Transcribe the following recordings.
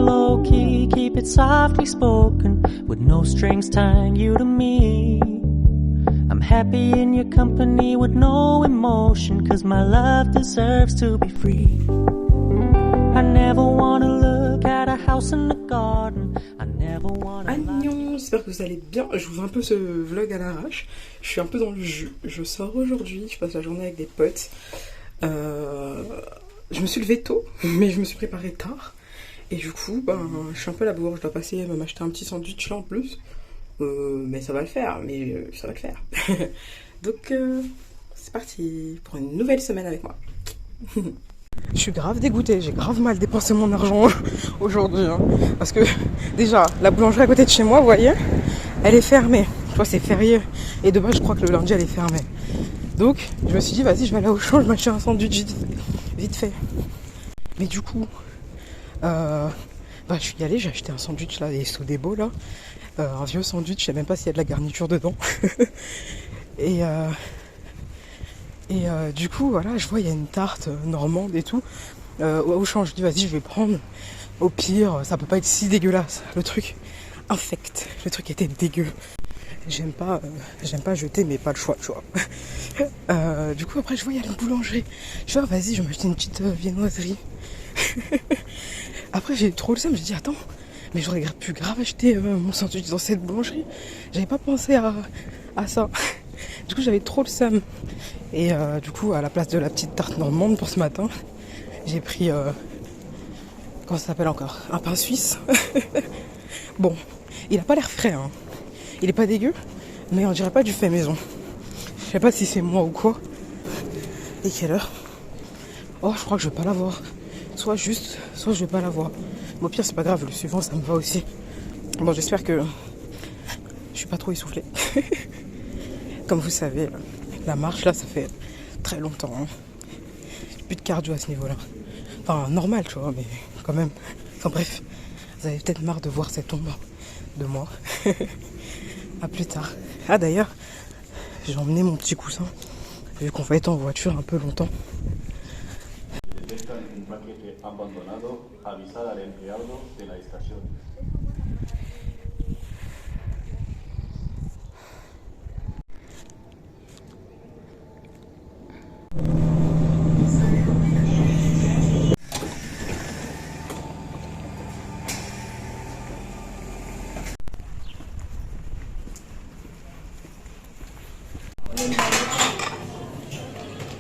low-key, keep it softly spoken, with no strings tying you to me. I'm happy in your company with no emotion, cause my love deserves to be free. I never wanna look at a house in the garden. I never wanna... Agnon, j'espère que vous allez bien. Je vous fais un peu ce vlog à l'arrache. Je suis un peu dans le jus. Je sors aujourd'hui, je passe la journée avec des potes. Je me suis levée tôt, mais je me suis préparée tard. Et du coup, je suis un peu à la bourre. Je dois passer m'acheter un petit sandwich là en plus. Mais ça va le faire, ça va le faire. Donc, c'est parti pour une nouvelle semaine avec moi. Je suis grave dégoûtée, j'ai grave mal dépensé mon argent aujourd'hui. Hein. Parce que déjà, la boulangerie à côté de chez moi, vous voyez, elle est fermée. Je crois que c'est férié. Et de base, je crois que le lundi, elle est fermée. Donc, je me suis dit, vas-y, je vais aller au champ, je m'achète un sandwich vite fait. Mais du coup, je suis allée, j'ai acheté un sandwich là, des Sodebo là. Un vieux sandwich, je sais même pas s'il y a de la garniture dedans. Et du coup, voilà, je vois, il y a une tarte normande et tout. Au champ, je dis, vas-y, je vais prendre. Au pire, ça peut pas être si dégueulasse. Le truc infect. Le truc était dégueu. J'aime pas jeter, mais pas le choix, tu vois. Du coup, après, je vois, il y a la boulangerie. Je vois, vas-y, je vais m'acheter une petite viennoiserie. Après, j'ai trop le seum. J'ai dit, attends, mais j'aurais pu grave acheter mon sandwich dans cette boulangerie. J'avais pas pensé à ça. Du coup, j'avais trop le seum. Et du coup, à la place de la petite tarte normande pour ce matin, j'ai pris... comment ça s'appelle encore? Un pain suisse. Bon, il a pas l'air frais, hein. Il est pas dégueu, mais on dirait pas du fait maison. Je sais pas si c'est moi ou quoi. Et quelle heure? Oh, je crois que je vais pas l'avoir. Soit je vais pas l'avoir. Mais au pire, c'est pas grave, le suivant, ça me va aussi. Bon, j'espère que je suis pas trop essoufflée. Comme vous savez, la marche, là, ça fait très longtemps. Hein. J'ai plus de cardio à ce niveau-là. Enfin, normal, tu vois, mais quand même. Enfin bref, vous avez peut-être marre de voir cette ombre de moi. À plus tard. Ah d'ailleurs, j'ai emmené mon petit coussin, vu qu'on va être en voiture un peu longtemps.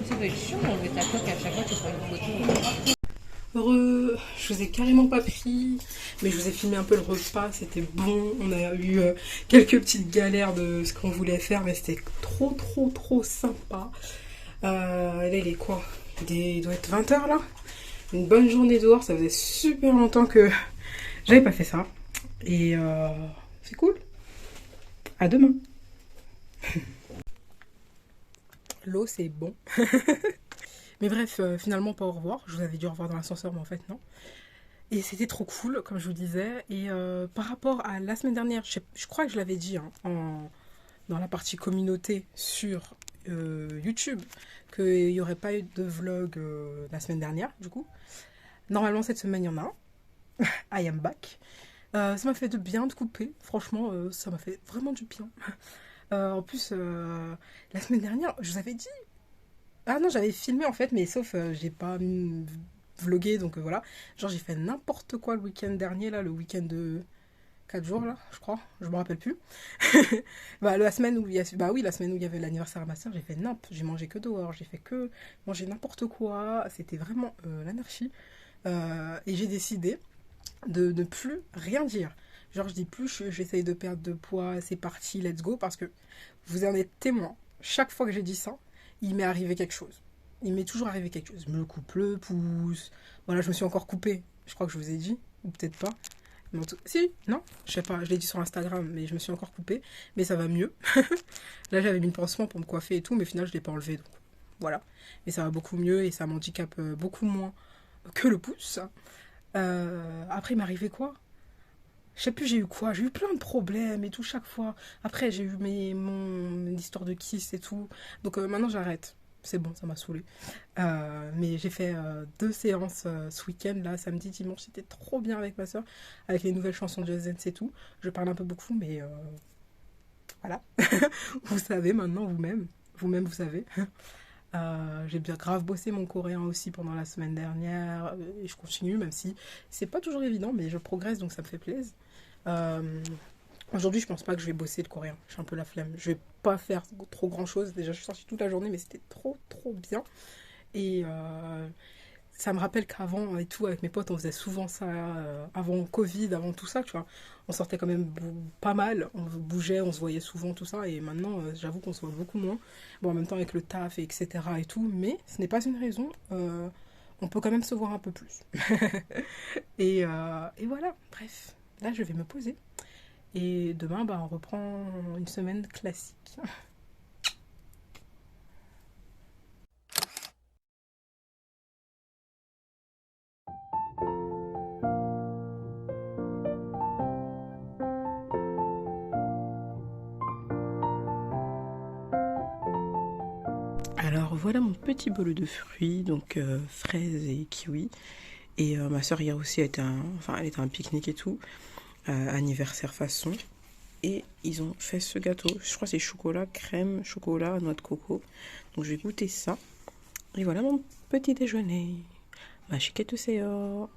Ça doit être chiant d'enlever ta coque à chaque fois que tu prends une photo. Heureux, je vous ai carrément pas pris, mais je vous ai filmé un peu le repas, c'était bon. On a eu quelques petites galères de ce qu'on voulait faire, mais c'était trop sympa. Là, il est quoi? Il doit être 20h là. Une bonne journée dehors, ça faisait super longtemps que j'avais pas fait ça. Et c'est cool. À demain. L'eau, c'est bon. Mais bref, finalement, pas au revoir. Je vous avais dit au revoir dans l'ascenseur, mais en fait, non. Et c'était trop cool, comme je vous disais. Et par rapport à la semaine dernière, je crois que je l'avais dit dans la partie communauté sur YouTube, qu'il n'y aurait pas eu de vlog la semaine dernière, du coup. Normalement, cette semaine, il y en a un. I am back. Ça m'a fait de bien de couper. Franchement, ça m'a fait vraiment du bien. En plus, la semaine dernière, je vous avais dit... Ah non, j'avais filmé en fait, mais sauf j'ai pas vlogué, donc voilà. Genre j'ai fait n'importe quoi le week-end dernier, là, le week-end de 4 jours, là, je crois. Je me rappelle plus. La semaine où il y a... Bah oui, la semaine où il y avait l'anniversaire à ma soeur, j'ai fait n'importe. J'ai mangé que dehors, j'ai fait que manger n'importe quoi. C'était vraiment l'anarchie. Et j'ai décidé de ne plus rien dire. Genre je dis plus, j'essaye de perdre de poids, c'est parti, let's go, parce que vous en êtes témoin. Chaque fois que j'ai dit ça, il m'est arrivé quelque chose. Il m'est toujours arrivé quelque chose. Je me coupe le pouce. Voilà, je me suis encore coupée. Je crois que je vous ai dit. Ou peut-être pas. Mais si, non, je sais pas. Je l'ai dit sur Instagram, mais je me suis encore coupée. Mais ça va mieux. Là, j'avais mis le pansement pour me coiffer et tout, mais au final, je l'ai pas enlevé. Donc, voilà. Mais ça va beaucoup mieux et ça m'handicape beaucoup moins que le pouce. Après, il m'est arrivé quoi? Je sais plus j'ai eu quoi, j'ai eu plein de problèmes et tout chaque fois. Après j'ai eu mon histoire de kiss et tout. Donc maintenant j'arrête. c'est bon, ça m'a saoulée. Mais j'ai fait 2 séances ce week-end, là, samedi, dimanche. C'était trop bien avec ma soeur, avec les nouvelles chansons de Just Dance et tout. Je parle un peu beaucoup, mais voilà. Vous savez maintenant, vous-même. Vous-même, vous savez. J'ai bien grave bossé mon coréen aussi pendant la semaine dernière. Et je continue, même si c'est pas toujours évident, mais je progresse, donc ça me fait plaisir. Euh, Aujourd'hui, je pense pas que je vais bosser le coréen. J'ai un peu la flemme. Je vais pas faire trop grand chose. Déjà, je suis sortie toute la journée, mais c'était trop, trop bien. Et ça me rappelle qu'avant et tout, avec mes potes, on faisait souvent ça. Avant Covid, avant tout ça, tu vois. On sortait quand même pas mal. On bougeait, on se voyait souvent, tout ça. Et maintenant, j'avoue qu'on se voit beaucoup moins. Bon, en même temps, avec le taf, et etc. et tout. Mais ce n'est pas une raison. On peut quand même se voir un peu plus. Et voilà, bref. Là, je vais me poser. Et demain, bah, on reprend une semaine classique. Alors voilà mon petit bol de fruits, donc fraises et kiwi. Et ma soeur hier aussi elle était à un pique-nique et tout, anniversaire façon. Et ils ont fait ce gâteau. Je crois que c'est chocolat, crème, chocolat, noix de coco. Donc je vais goûter ça. Et voilà mon petit déjeuner. Ma chiquette Seo.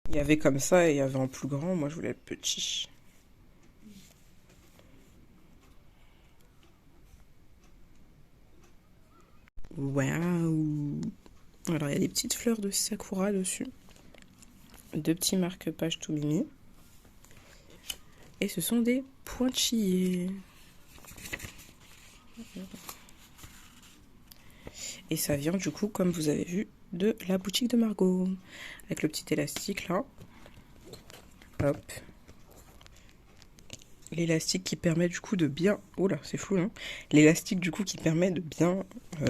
Il y avait comme ça et il y avait en plus grand. Moi je voulais le petit. Waouh! Alors il y a des petites fleurs de sakura dessus. 2 petits marque-pages tout mimi. Et ce sont des pointillés. Et ça vient du coup, comme vous avez vu, de la boutique de Margot. Avec le petit élastique là. Hop. L'élastique qui permet du coup de bien... Oh là, c'est flou, hein. L'élastique du coup qui permet de bien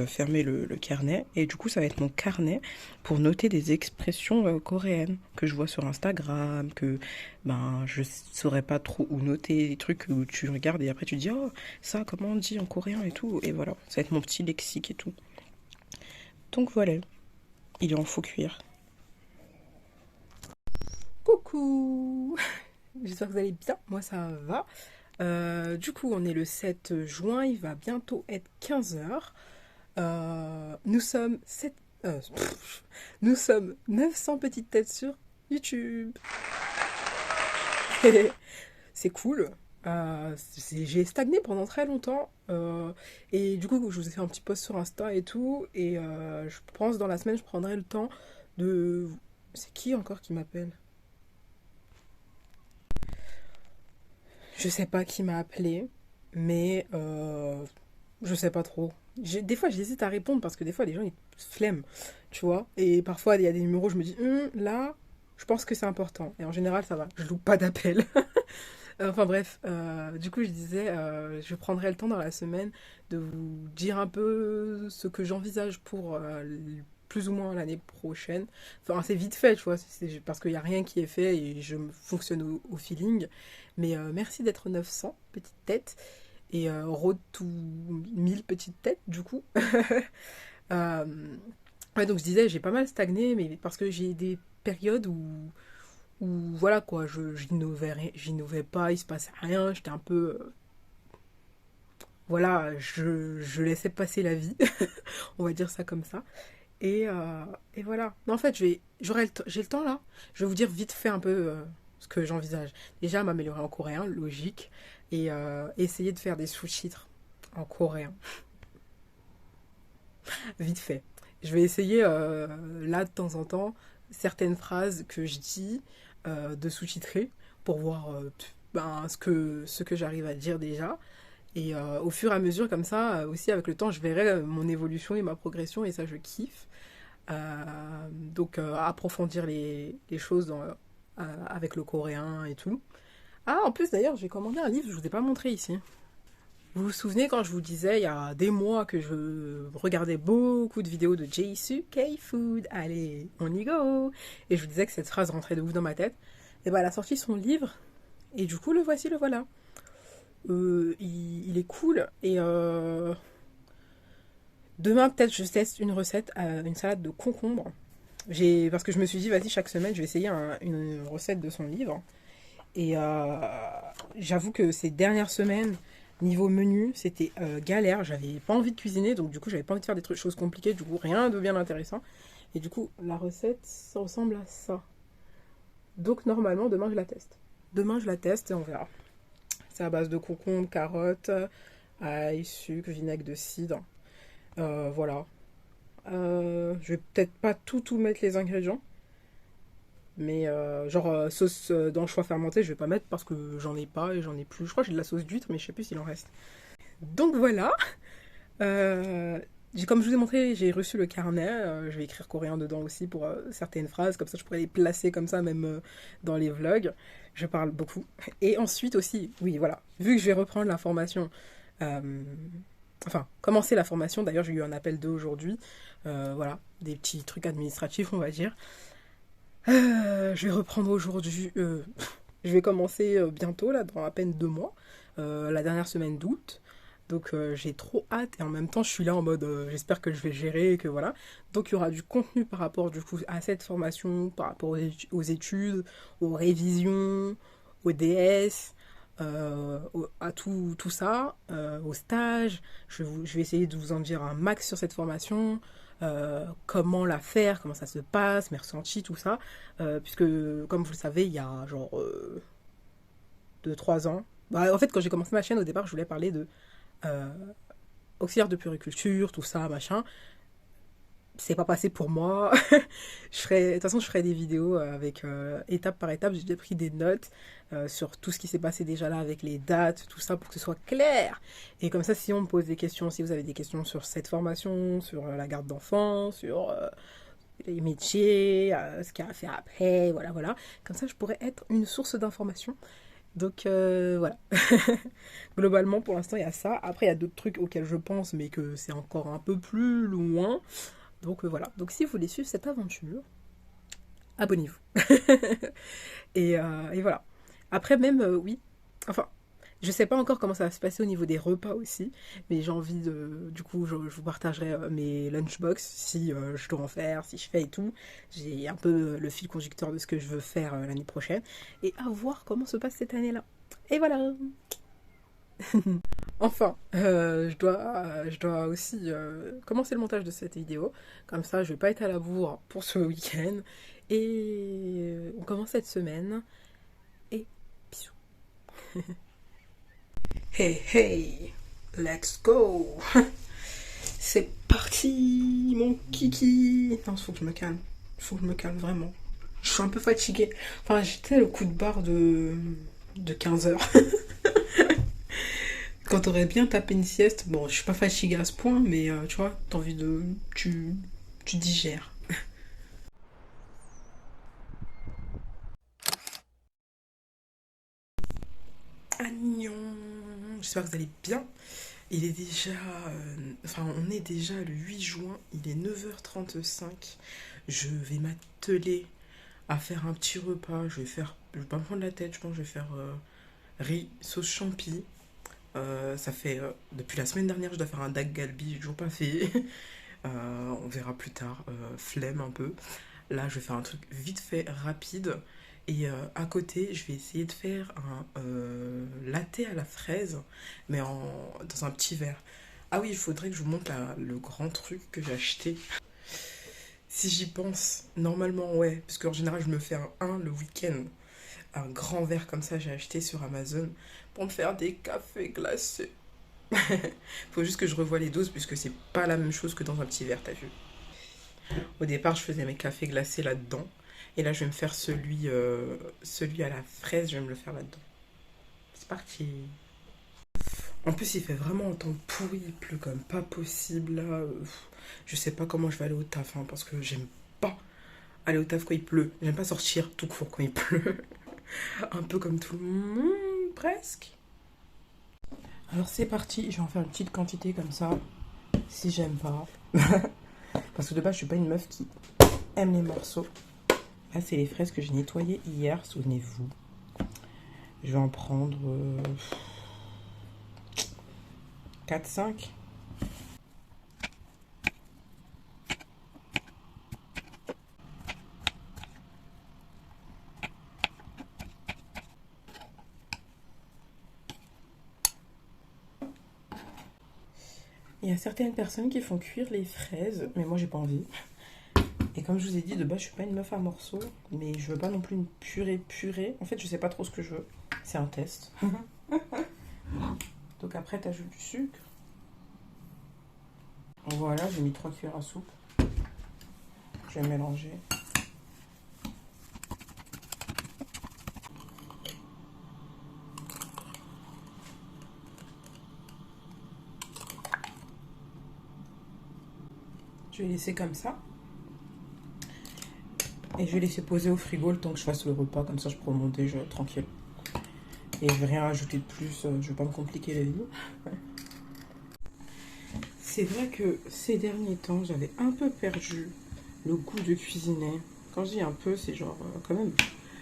fermer le carnet. Et du coup, ça va être mon carnet pour noter des expressions coréennes que je vois sur Instagram, que ben je saurais pas trop où noter, des trucs où tu regardes et après tu dis « Oh, ça, comment on dit en coréen et tout ?» Et voilà, ça va être mon petit lexique et tout. Donc voilà, il est en faux cuir. Coucou! J'espère que vous allez bien, moi ça va. Du coup, on est le 7 juin, il va bientôt être 15h. Nous sommes nous sommes 900 petites têtes sur YouTube. C'est cool. J'ai stagné pendant très longtemps. Et du coup, je vous ai fait un petit post sur Insta et tout. Et je pense dans la semaine, je prendrai le temps de... C'est qui encore qui m'appelle? Je sais pas qui m'a appelé, mais je sais pas trop. Des fois, j'hésite à répondre parce que des fois, les gens, ils flemment, tu vois. Et parfois, il y a des numéros, je me dis, là, je pense que c'est important. Et en général, ça va, je loupe pas d'appel. Enfin bref, du coup, je disais, je prendrai le temps dans la semaine de vous dire un peu ce que j'envisage pour plus ou moins l'année prochaine. Enfin, c'est vite fait, tu vois, parce qu'il n'y a rien qui est fait et je fonctionne au feeling. Mais merci d'être 900 petites têtes et road to 1000 petites têtes, du coup. Euh, ouais, donc je disais, j'ai pas mal stagné, mais parce que j'ai des périodes où voilà quoi, j'innovais pas, il se passait rien, j'étais un peu... voilà, je laissais passer la vie, on va dire ça comme ça. Et voilà. Non, en fait, j'ai le temps là. Je vais vous dire vite fait un peu ce que j'envisage. Déjà, m'améliorer en coréen, logique. Et essayer de faire des sous-titres en coréen. Vite fait. Je vais essayer là de temps en temps certaines phrases que je dis de sous-titrer pour voir ce que j'arrive à dire déjà. Et au fur et à mesure, comme ça, aussi avec le temps, je verrai mon évolution et ma progression, et ça, je kiffe. Donc, approfondir les choses avec le coréen et tout. Ah, en plus, d'ailleurs, j'ai commandé un livre, je vous ai pas montré ici. Vous vous souvenez quand je vous disais il y a des mois que je regardais beaucoup de vidéos de Jisoo K-Food, allez, on y go. Et je vous disais que cette phrase rentrait de ouf dans ma tête. Et ben elle a sorti son livre, et du coup le voilà. Il est cool, et Demain, peut-être, je teste une recette, une salade de concombre. Parce que je me suis dit, vas-y, chaque semaine, je vais essayer une recette de son livre. Et j'avoue que ces dernières semaines, niveau menu, c'était galère. J'avais pas envie de cuisiner, donc du coup, j'avais pas envie de faire choses compliquées. Du coup, rien de bien intéressant. Et du coup, la recette, ça ressemble à ça. Donc, normalement, demain, je la teste. Demain, je la teste et on verra. C'est à base de concombre, carottes, ail, sucre, vinaigre de cidre. Voilà. Je vais peut-être pas tout mettre les ingrédients. Mais sauce d'anchois fermentée, je vais pas mettre parce que j'en ai pas et j'en ai plus. Je crois que j'ai de la sauce d'huître, mais je sais plus s'il en reste. Donc voilà. Comme je vous ai montré, j'ai reçu le carnet. Je vais écrire coréen dedans aussi pour certaines phrases. Comme ça, je pourrais les placer comme ça, même dans les vlogs. Je parle beaucoup. Et ensuite aussi, oui, voilà. Vu que je vais reprendre la formation... commencer la formation. D'ailleurs, j'ai eu un appel d'eux aujourd'hui. Voilà, des petits trucs administratifs, on va dire. Je vais reprendre aujourd'hui. Je vais commencer bientôt, là, dans à peine 2 mois. La dernière semaine d'août. Donc j'ai trop hâte et en même temps je suis là en mode j'espère que je vais gérer et que voilà. Donc il y aura du contenu par rapport du coup à cette formation, par rapport aux études, aux révisions, aux DS, à tout ça, au stage. Je vais essayer de vous en dire un max sur cette formation, comment la faire, comment ça se passe, mes ressentis, tout ça. Puisque comme vous le savez, il y a genre 2-3 ans. En fait quand j'ai commencé ma chaîne au départ je voulais parler de auxiliaire de puriculture, tout ça, machin. C'est pas passé pour moi. De toute façon, je ferai des vidéos avec étape par étape. J'ai déjà pris des notes sur tout ce qui s'est passé déjà là avec les dates, tout ça pour que ce soit clair. Et comme ça, si on me pose des questions, si vous avez des questions sur cette formation, sur la garde d'enfants, sur les métiers, ce qu'il y a à faire après, voilà. Comme ça, je pourrais être une source d'information. Donc voilà. Globalement, pour l'instant, il y a ça. Après, il y a d'autres trucs auxquels je pense, mais que c'est encore un peu plus loin. Donc voilà. Donc si vous voulez suivre cette aventure, abonnez-vous. et voilà. Après, même, oui. Enfin, je sais pas encore comment ça va se passer au niveau des repas aussi. Mais j'ai envie de... Du coup, je vous partagerai mes lunchbox si je dois en faire, si je fais et tout. J'ai un peu le fil conducteur de ce que je veux faire l'année prochaine. Et à voir comment se passe cette année-là. Et voilà. Enfin, je dois aussi commencer le montage de cette vidéo. Comme ça, je vais pas être à la bourre pour ce week-end. Et on commence cette semaine. Et bisous. Hey, let's go. C'est parti, mon kiki. Non, faut que je me calme. Faut que je me calme, vraiment. Je suis un peu fatiguée. Enfin, j'étais le coup de barre de 15h. Quand t'aurais bien tapé une sieste, bon, je suis pas fatiguée à ce point, mais tu vois, t'as envie de... Tu digères. Agnon. J'espère que vous allez bien. Il est déjà... on est déjà le 8 juin, il est 9h35. Je vais m'atteler à faire un petit repas. Je vais pas me prendre la tête, je pense que je vais faire riz, sauce champi. Ça fait depuis la semaine dernière je dois faire un dak galbi, j'ai toujours pas fait. On verra plus tard, flemme un peu. Là je vais faire un truc vite fait, rapide. Et à côté je vais essayer de faire un latte à la fraise, mais dans un petit verre. Ah oui, il faudrait que je vous montre le grand truc que j'ai acheté. Si j'y pense, normalement ouais, parce qu'en général je me fais un le week-end. Un grand verre comme ça, j'ai acheté sur Amazon pour me faire des cafés glacés. Faut juste que je revoie les doses puisque c'est pas la même chose que dans un petit verre, t'as vu. Au départ, je faisais mes cafés glacés là-dedans. Et là, je vais me faire celui à la fraise, je vais me le faire là-dedans. C'est parti. En plus, il fait vraiment un temps pourri, il pleut comme pas possible là. Je sais pas comment je vais aller au taf, hein, parce que j'aime pas aller au taf quand il pleut. J'aime pas sortir tout court quand il pleut. Un peu comme tout le monde, presque. Alors c'est parti, je vais en faire une petite quantité comme ça, si j'aime pas. Parce que de base, je suis pas une meuf qui aime les morceaux. Là, c'est les fraises que j'ai nettoyées hier, souvenez-vous. Je vais en prendre 4-5. Il y a certaines personnes qui font cuire les fraises, mais moi j'ai pas envie. Et comme je vous ai dit, de base je suis pas une meuf à morceaux, mais je veux pas non plus une purée. En fait je sais pas trop ce que je veux, c'est un test. Donc après t'ajoutes du sucre. Voilà, j'ai mis 3 cuillères à soupe. Je vais mélanger. Je vais laisser comme ça. Et je vais laisser poser au frigo le temps que je fasse le repas. Comme ça, je pourrai monter tranquille. Et je vais rien rajouter de plus. Je vais pas me compliquer la vie. C'est vrai que ces derniers temps, j'avais un peu perdu le goût de cuisiner. Quand je dis un peu, c'est genre quand même...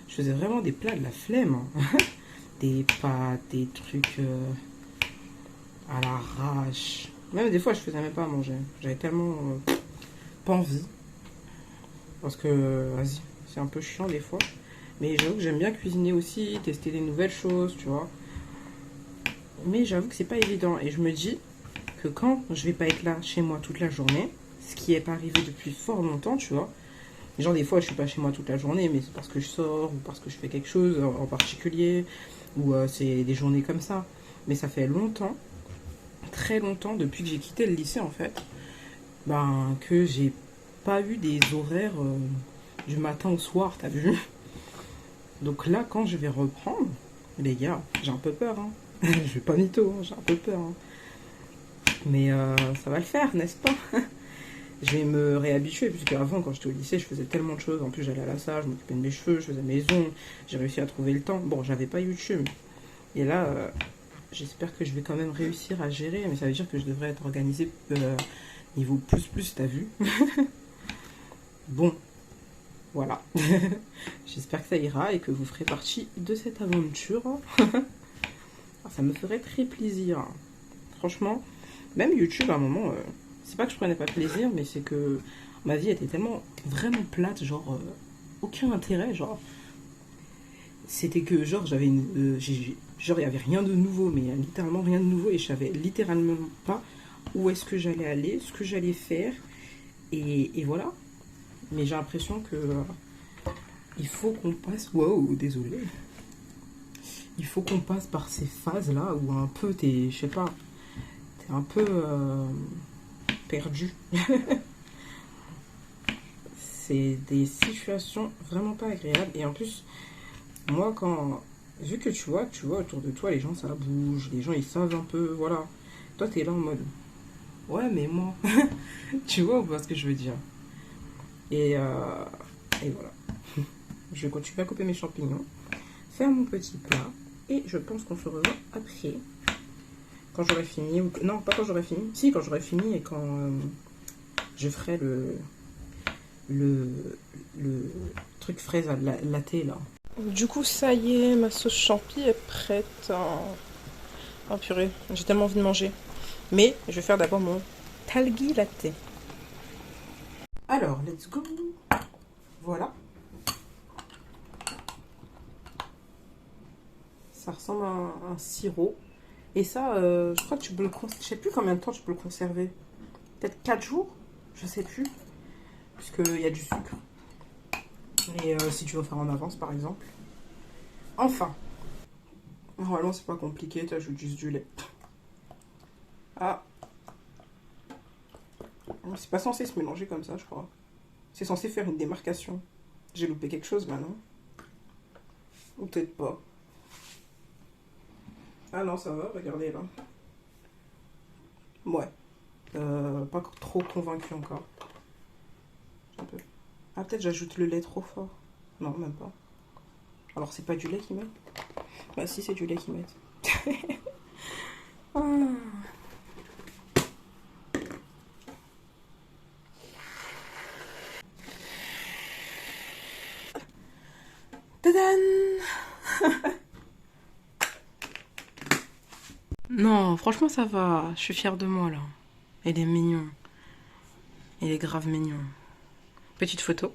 Je faisais vraiment des plats de la flemme. Hein. Des pâtes, des trucs à l'arrache. Même des fois, je faisais même pas à manger. J'avais tellement pas envie. Parce que, vas-y, c'est un peu chiant des fois. Mais j'avoue que j'aime bien cuisiner aussi, tester des nouvelles choses, tu vois. Mais j'avoue que c'est pas évident. Et je me dis que quand je vais pas être là chez moi toute la journée, ce qui est pas arrivé depuis fort longtemps, tu vois. Genre des fois, je suis pas chez moi toute la journée, mais c'est parce que je sors, ou parce que je fais quelque chose en particulier, ou c'est des journées comme ça. Mais ça fait longtemps, très longtemps, depuis que j'ai quitté le lycée en fait, que j'ai pas eu des horaires du matin au soir, t'as vu? Donc là, quand je vais reprendre, les gars, j'ai un peu peur, hein. Je vais pas mytho, hein, j'ai un peu peur, hein. Mais ça va le faire, n'est-ce pas? Je vais me réhabituer, puisque avant, quand j'étais au lycée, je faisais tellement de choses. En plus, j'allais à la salle, je m'occupais de mes cheveux, je faisais mes ongles, j'ai réussi à trouver le temps. Bon, j'avais pas YouTube. Et là, j'espère que je vais quand même réussir à gérer, mais ça veut dire que je devrais être organisée niveau plus, t'as vu? Bon, voilà. J'espère que ça ira et que vous ferez partie de cette aventure. Ça me ferait très plaisir. Franchement, même YouTube, à un moment, c'est pas que je prenais pas plaisir, mais c'est que ma vie était tellement vraiment plate, genre, aucun intérêt, genre. C'était que, genre, j'avais une... genre, il y avait rien de nouveau, mais littéralement rien de nouveau, et je savais littéralement pas où est-ce que j'allais aller, ce que j'allais faire, et voilà. Mais j'ai l'impression que il faut qu'on passe... Wow, désolé. Il faut qu'on passe par ces phases-là où un peu t'es, je sais pas, t'es un peu perdu. C'est des situations vraiment pas agréables. Et en plus, moi, vu que tu vois autour de toi, les gens, ça bouge, les gens, ils savent un peu, voilà. Toi, t'es là en mode, ouais, mais moi, tu vois ou pas ce que je veux dire? Et voilà. Je vais continuer à couper mes champignons, faire mon petit plat, et je pense qu'on se revoit après, quand j'aurai fini, ou non, pas quand j'aurai fini, si, quand j'aurai fini et quand je ferai le truc fraise à latte là. Du coup, ça y est, ma sauce champi est prête. Oh purée, j'ai tellement envie de manger. Mais je vais faire d'abord mon talgi latte. Alors, let's go. Voilà. Ça ressemble à un sirop. Et ça, je crois que tu peux le conserver. Je sais plus combien de temps tu peux le conserver. Peut-être 4 jours. Je sais plus. Puisqu'il y a du sucre. Et si tu veux faire en avance, par exemple. Enfin. Normalement, c'est pas compliqué. Tu ajoutes juste du lait. Ah. C'est pas censé se mélanger comme ça, je crois. C'est censé faire une démarcation. J'ai loupé quelque chose maintenant. Ou peut-être pas. Ah non, ça va, regardez là. Ouais. Pas trop convaincu encore. Un peu. Ah, peut-être j'ajoute le lait trop fort. Non, même pas. Alors, c'est pas du lait qu'ils mettent? Bah si, c'est du lait qu'ils mettent. Ah. Tadam. Non, franchement, ça va. Je suis fière de moi, là. Il est mignon. Il est grave mignon. Petite photo.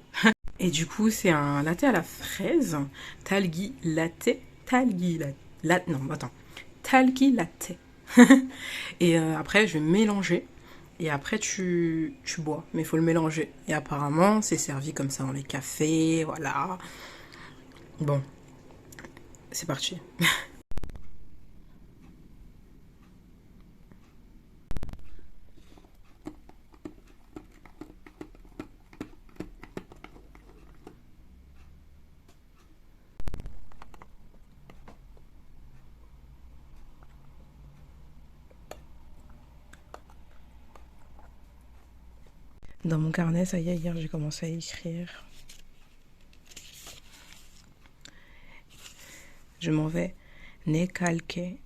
Et du coup, c'est un latte à la fraise. Talgi latte. Talgi latte. Non, attends. Talgi latte. Et après, je vais mélanger et après tu bois. Mais il faut le mélanger. Et apparemment, c'est servi comme ça dans les cafés, voilà. Bon, c'est parti. Dans mon carnet, ça y est, hier j'ai commencé à écrire. Je m'en vais. Na calqué.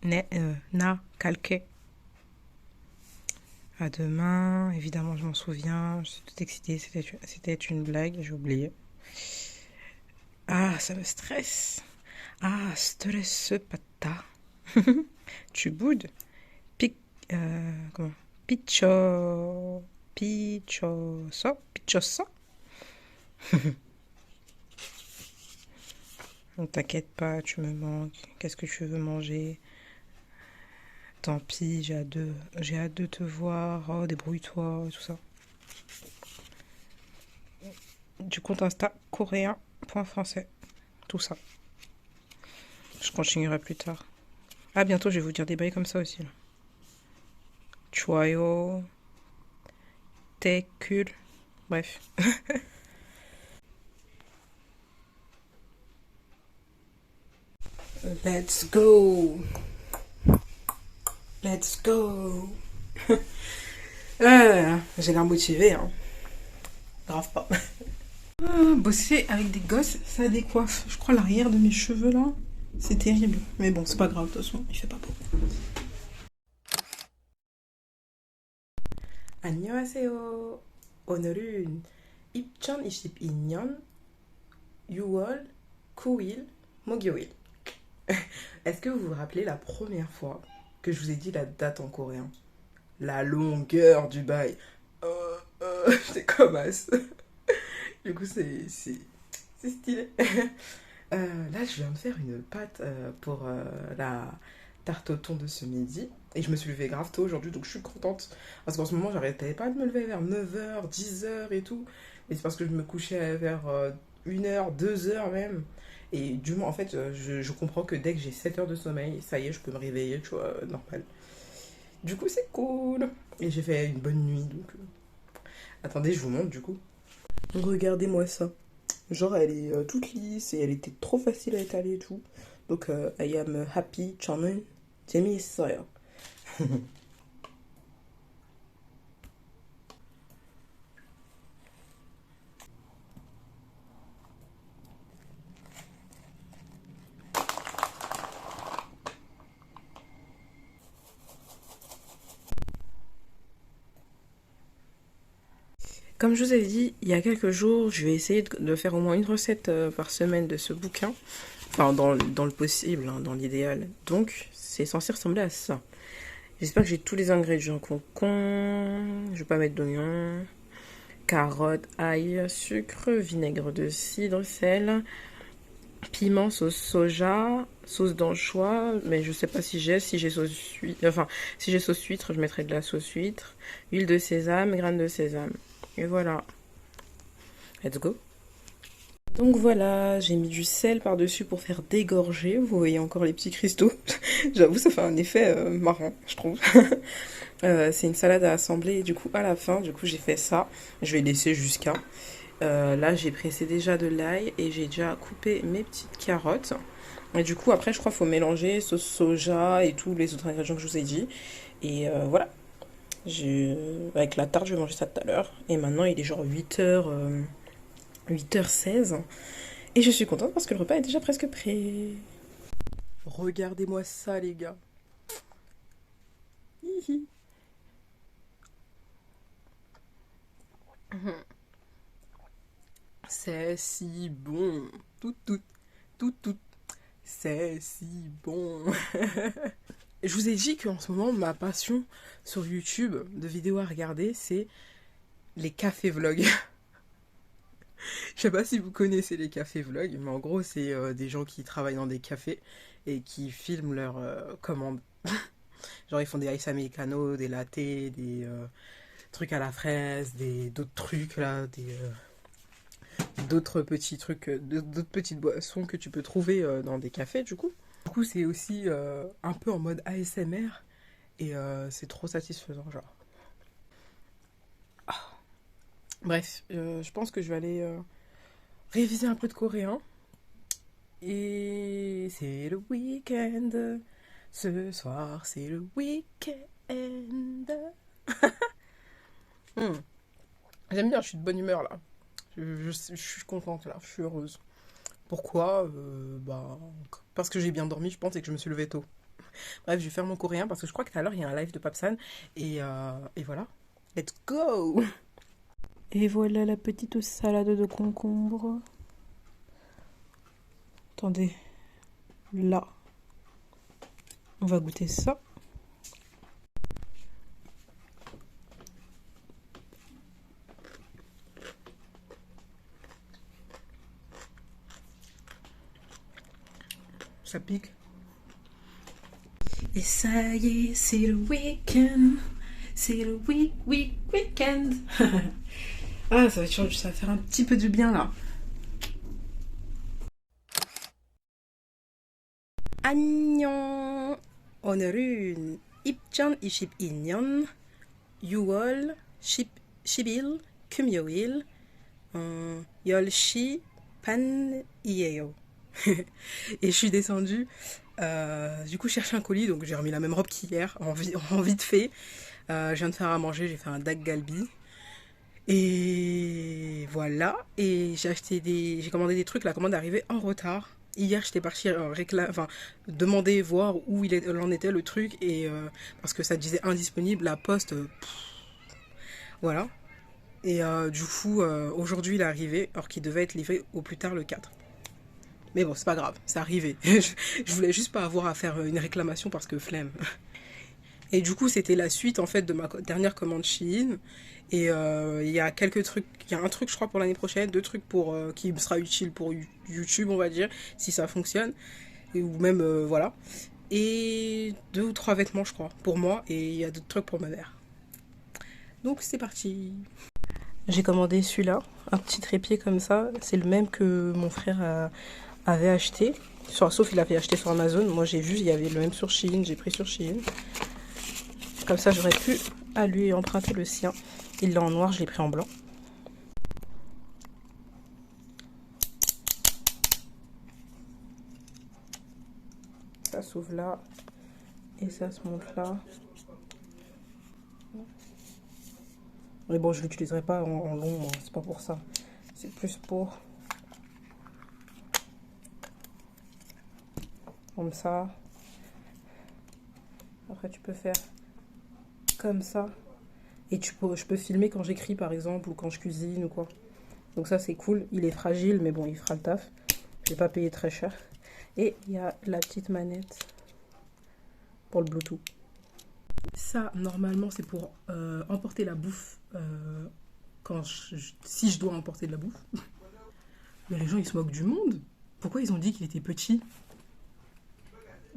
À demain, évidemment, je m'en souviens. Je suis toute excitée. C'était une blague, j'ai oublié. Ah, ça me stresse. Ah, stress pata. Tu boudes. Comment? Pichoso. Ne t'inquiète pas, tu me manques. Qu'est-ce que tu veux manger? Tant pis, j'ai hâte de te voir. Oh, débrouille-toi, tout ça. Du compte Insta coréen.français. Tout ça. Je continuerai plus tard. Ah, bientôt, je vais vous dire des bails comme ça aussi. Là. Choyo. Técule. Bref. Let's go. Let's go. J'ai l'air motivée, hein. Grave pas. Bosser avec des gosses, ça décoiffe. Je crois l'arrière de mes cheveux là, c'est terrible. Mais bon, c'est pas grave, de toute façon, il fait pas beau. 안녕하세요. 오늘은 2022년 6월 9일 목요일. Est-ce que vous vous rappelez la première fois que je vous ai dit la date en coréen? La longueur du bail. J'étais comme as. Du coup, c'est stylé. Là, je viens de faire une pâte pour la tarte au thon de ce midi. Et je me suis levée grave tôt aujourd'hui, donc je suis contente. Parce qu'en ce moment, j'arrêtais pas de me lever vers 9h, 10h et tout. Et c'est parce que je me couchais vers 1h, 2h même. Et du moins, en fait, je comprends que dès que j'ai 7 heures de sommeil, ça y est, je peux me réveiller, tu vois, normal. Du coup, c'est cool. Et j'ai fait une bonne nuit, donc... Attendez, je vous montre, du coup. Regardez-moi ça. Genre, elle est toute lisse et elle était trop facile à étaler et tout. Donc, I am happy, 저는 재미있어요. Comme je vous avais dit, il y a quelques jours, je vais essayer de faire au moins une recette par semaine de ce bouquin. Enfin, dans le possible, hein, dans l'idéal. Donc, c'est censé ressembler à ça. J'espère que j'ai tous les ingrédients concon. Je vais pas mettre d'oignons. Carottes, ail, sucre, vinaigre de cidre, sel, piment, sauce soja, sauce d'anchois, mais je sais pas si j'ai sauce huître. Enfin, si j'ai sauce huître, je mettrai de la sauce huître, huile de sésame, graines de sésame. Et voilà. Let's go. Donc voilà, j'ai mis du sel par-dessus pour faire dégorger. Vous voyez encore les petits cristaux. J'avoue, ça fait un effet marrant, je trouve. C'est une salade à assembler et du coup, à la fin, j'ai fait ça. Je vais laisser jusqu'à... là, j'ai pressé déjà de l'ail et j'ai déjà coupé mes petites carottes. Et du coup, après, je crois qu'il faut mélanger sauce soja et tous les autres ingrédients que je vous ai dit. Et voilà. Avec la tarte, je vais manger ça tout à l'heure. Et maintenant, il est genre 8h16. Et je suis contente parce que le repas est déjà presque prêt. Regardez-moi ça, les gars. Hihi. C'est si bon. Tout. C'est si bon. Je vous ai dit qu'en ce moment, ma passion sur YouTube de vidéos à regarder, c'est les cafés vlogs. Je sais pas si vous connaissez les cafés vlogs, mais en gros, c'est des gens qui travaillent dans des cafés et qui filment leurs commandes. Genre, ils font des ice americano, des lattés, des trucs à la fraise, d'autres trucs là, d'autres petits trucs, d'autres petites boissons que tu peux trouver dans des cafés du coup. Du coup, c'est aussi un peu en mode ASMR et c'est trop satisfaisant, genre. Ah. Bref, je pense que je vais aller réviser un peu de coréen. Et c'est le week-end. Ce soir, c'est le week-end. J'aime bien, je suis de bonne humeur là. Je suis contente là, je suis heureuse. Pourquoi parce que j'ai bien dormi, je pense, et que je me suis levée tôt. Bref, je vais faire mon coréen parce que je crois que tout à l'heure il y a un live de Papsan. Et voilà. Let's go! Et voilà la petite salade de concombre. Attendez. Là. On va goûter ça. Ça pique. Et ça y est, c'est le week-end. C'est le week-end. Ah, ça va faire un petit peu du bien là. 안녕. 오늘은 2022년 6월 10일 금요일 10시 반이에요. Et je suis descendue du coup chercher un colis, donc j'ai remis la même robe qu'hier en vite fait. Je viens de faire à manger, j'ai fait un dak galbi. Et voilà. Et j'ai commandé des trucs, la commande est arrivée en retard. Hier, j'étais partie demander, voir où il en était le truc, et parce que ça disait indisponible, la poste, voilà. Et du coup, aujourd'hui, il est arrivé, alors qu'il devait être livré au plus tard le 4. Mais bon, c'est pas grave, c'est arrivé. Je voulais juste pas avoir à faire une réclamation parce que flemme. Et du coup, c'était la suite en fait de ma dernière commande Shein. Et il y a quelques trucs, il y a un truc je crois pour l'année prochaine, 2 trucs qui me sera utile pour YouTube, on va dire, si ça fonctionne. Ou même, voilà. Et 2 ou 3 vêtements, je crois, pour moi. Et il y a d'autres trucs pour ma mère. Donc c'est parti. J'ai commandé celui-là, un petit trépied comme ça. C'est le même que mon frère avait acheté. Sauf il avait acheté sur Amazon. Moi j'ai vu, il y avait le même sur Shein, j'ai pris sur Shein. Comme ça j'aurais pu à lui emprunter le sien. Il l'a en noir, je l'ai pris en blanc. Ça s'ouvre là et ça se monte là. Mais bon, je l'utiliserai pas en long, c'est pas pour ça. C'est plus pour comme ça. Après tu peux faire comme ça. Et je peux filmer quand j'écris par exemple, ou quand je cuisine ou quoi. Donc ça c'est cool, il est fragile mais bon il fera le taf. Je vais pas payer très cher. Et il y a la petite manette pour le Bluetooth. Ça normalement c'est pour emporter la bouffe si je dois emporter de la bouffe. Mais les gens ils se moquent du monde. Pourquoi ils ont dit qu'il était petit?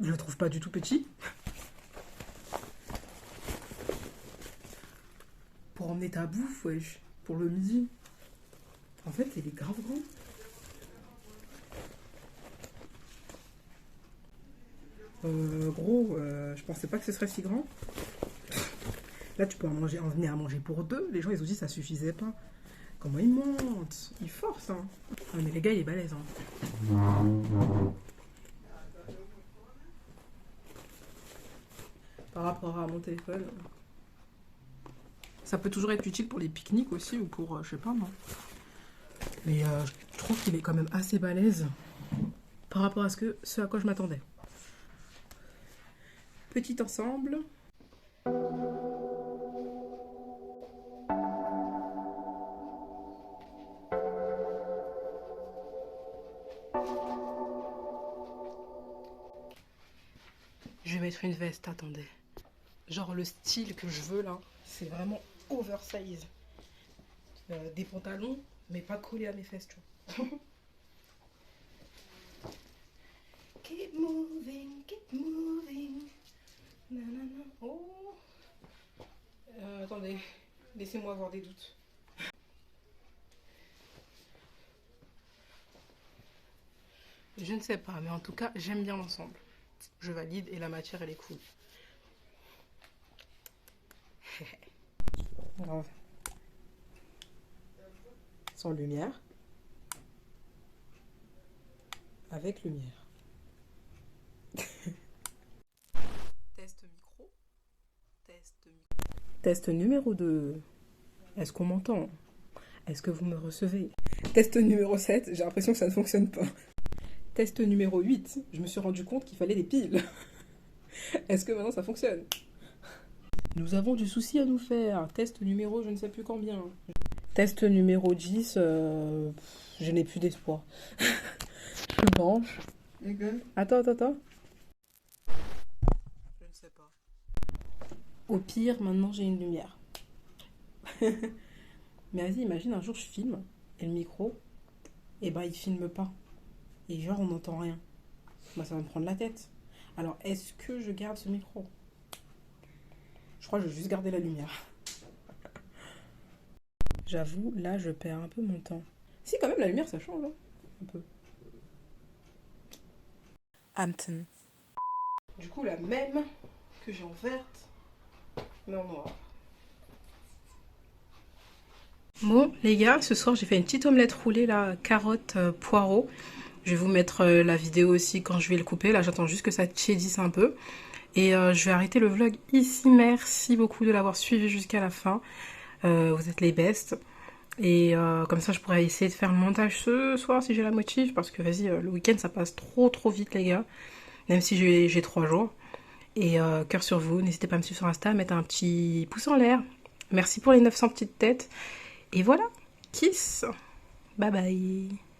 Je le trouve pas du tout petit. Pour emmener ta bouffe, wesh, pour le midi. En fait, il est grave grand. Gros, je pensais pas que ce serait si grand. Là, tu peux en venir à manger pour 2. Les gens, ils ont dit que ça suffisait pas. Comment ils mentent? Ils forcent, hein. Ah, mais les gars, il est balèze, hein. Par rapport à mon téléphone. Ça peut toujours être utile pour les pique-niques aussi, ou pour, je sais pas moi. Mais je trouve qu'il est quand même assez balèze par rapport à ce à quoi je m'attendais. Petit ensemble. Je vais mettre une veste, attendez. Genre le style que je veux là, c'est vraiment oversize. Des pantalons, mais pas collés à mes fesses, tu vois. Keep moving, keep moving. Nanana. Oh. Attendez, les laissez-moi avoir des doutes. Je ne sais pas, mais en tout cas, j'aime bien l'ensemble. Je valide et la matière, elle est cool. Grave. Sans lumière. Avec lumière. Test micro. Test numéro 2. Est-ce qu'on m'entend? Est-ce que vous me recevez? Test numéro 7. J'ai l'impression que ça ne fonctionne pas. Test numéro 8. Je me suis rendu compte qu'il fallait des piles. Est-ce que maintenant ça fonctionne? Nous avons du souci à nous faire. Test numéro je ne sais plus combien. Test numéro 10. Je n'ai plus d'espoir. Je branche. Attends. Je ne sais pas. Au pire, maintenant j'ai une lumière. Mais vas-y, imagine un jour je filme et le micro, et bah il filme pas. Et genre on n'entend rien. Bah ça va me prendre la tête. Alors est-ce que je garde ce micro? Je crois que je vais juste garder la lumière. J'avoue, là je perds un peu mon temps. Si quand même la lumière ça change, hein, un peu. Hampton. Du coup la même que j'ai en verte, mais en noir. Bon les gars, ce soir j'ai fait une petite omelette roulée là, carotte, poireau. Je vais vous mettre la vidéo aussi quand je vais le couper. Là j'attends juste que ça tiédisse un peu. Et je vais arrêter le vlog ici. Merci beaucoup de l'avoir suivi jusqu'à la fin. Vous êtes les bestes. Et comme ça je pourrais essayer de faire le montage ce soir si j'ai la motive. Parce que vas-y, le week-end ça passe trop vite les gars. Même si j'ai 3 jours. Et cœur sur vous, n'hésitez pas à me suivre sur Insta, mettre un petit pouce en l'air. Merci pour les 900 petites têtes. Et voilà, kiss. Bye bye.